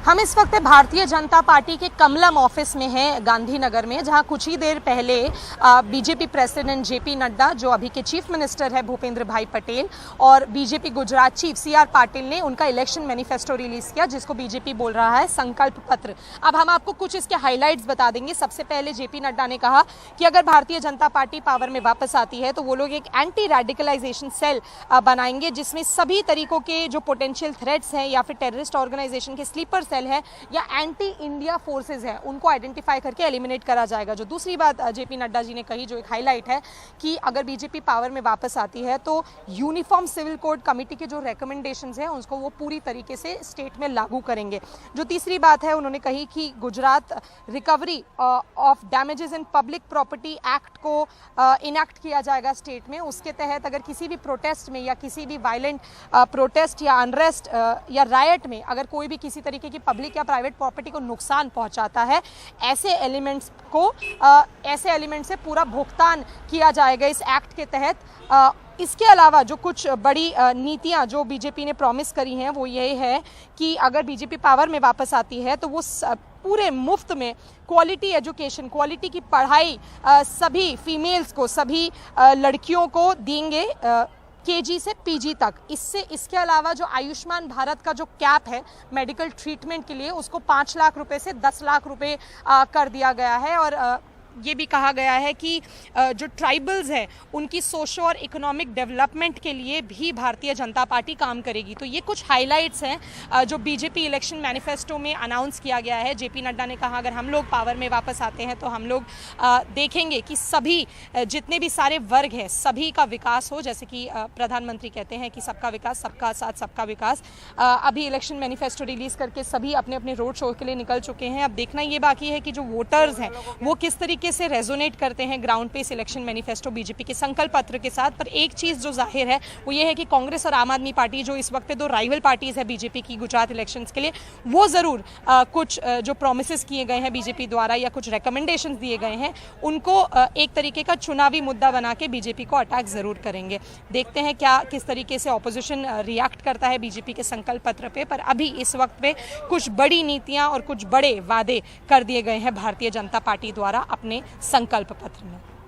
हम इस वक्त भारतीय जनता पार्टी के कमलम ऑफिस में हैं गांधीनगर में, जहां कुछ ही देर पहले बीजेपी प्रेसिडेंट जेपी नड्डा, जो अभी के चीफ मिनिस्टर है भूपेंद्र भाई पटेल, और BJP Gujarat chief CR Patil ने उनका इलेक्शन मैनिफेस्टो रिलीज किया, जिसको बीजेपी बोल रहा है संकल्प पत्र। अब हम आपको कुछ इसके हाईलाइट्स बता देंगे। सबसे पहले जेपी नड्डा ने कहा कि अगर भारतीय जनता पार्टी पावर में वापस आती है तो वो लोग एक एंटी रेडिकलाइजेशन सेल बनाएंगे, जिसमें सभी तरीकों के जो पोटेंशियल थ्रेट्स हैं या फिर टेररिस्ट ऑर्गेनाइजेशन के स्लीपर सेल है या एंटी इंडिया फोर्सेस है, उनको आइडेंटिफाई करके एलिमिनेट करा जाएगा। जो दूसरी बात जेपी नड्डा जी ने कही, जो एक हाईलाइट है, कि अगर बीजेपी पावर में वापस आती है तो यूनिफॉर्म सिविल कोड कमेटी के जो रिकमेंडेशंस हैं उसको वो पूरी तरीके से स्टेट में लागू करेंगे। जो तीसरी बात है, उन्होंने कही कि Gujarat recovery of damages in public property act को इनैक्ट किया जाएगा स्टेट में। उसके तहत अगर किसी भी प्रोटेस्ट में या किसी भी वायलेंट प्रोटेस्ट या अनरेस्ट या रायट में अगर कोई भी किसी तरीके की पब्लिक या प्राइवेट प्रॉपर्टी को नुकसान पहुंचाता है, ऐसे एलिमेंट्स से पूरा भुगतान किया जाएगा इस एक्ट के तहत। इसके अलावा जो कुछ बड़ी नीतियां जो बीजेपी ने प्रॉमिस करी हैं वो ये है कि अगर बीजेपी पावर में वापस आती है तो वो पूरे मुफ्त में क्वालिटी एजुकेशन, क्वालिटी की पढ़ाई सभी फीमेल्स को, सभी लड़कियों को देंगे, केजी से पीजी तक। इसके अलावा जो आयुष्मान भारत का जो कैप है मेडिकल ट्रीटमेंट के लिए, उसको 5 लाख रुपए से 10 लाख रुपए कर दिया गया है। और ये भी कहा गया है कि जो ट्राइबल्स हैं उनकी सोशो और इकोनॉमिक डेवलपमेंट के लिए भी भारतीय जनता पार्टी काम करेगी। तो ये कुछ हाइलाइट्स हैं जो बीजेपी इलेक्शन मैनिफेस्टो में अनाउंस किया गया है। जेपी नड्डा ने कहा अगर हम लोग पावर में वापस आते हैं तो हम लोग देखेंगे कि सभी जितने भी सारे वर्ग हैं सभी का विकास हो, जैसे कि प्रधानमंत्री कहते हैं कि सबका विकास, सबका साथ, सबका विकास। अभी इलेक्शन मैनिफेस्टो रिलीज करके सभी अपने अपने रोड शो के लिए निकल चुके हैं। अब देखना ये बाकी है कि जो वोटर्स हैं वो किस तरीके से रेजोनेट करते हैं ग्राउंड पे इलेक्शन मैनिफेस्टो बीजेपी के संकल्प पत्र के साथ। पर एक चीज जो जाहिर है वो ये है कि कांग्रेस और आम आदमी पार्टी, जो इस वक्त दो राइवल पार्टीज है बीजेपी की गुजरात इलेक्शंस के लिए, वो जरूर कुछ जो प्रोमिसेस किए गए हैं बीजेपी द्वारा या कुछ रिकमेंडेशंस दिए गए हैं उनको एक तरीके का चुनावी मुद्दा बना के बीजेपी को अटैक जरूर करेंगे। देखते हैं क्या किस तरीके से ऑपोजिशन रिएक्ट करता है बीजेपी के संकल्प पत्र पे। पर अभी इस वक्त पे कुछ बड़ी नीतियां और कुछ बड़े वादे कर दिए गए हैं भारतीय जनता पार्टी द्वारा अपने संकल्प पत्र में।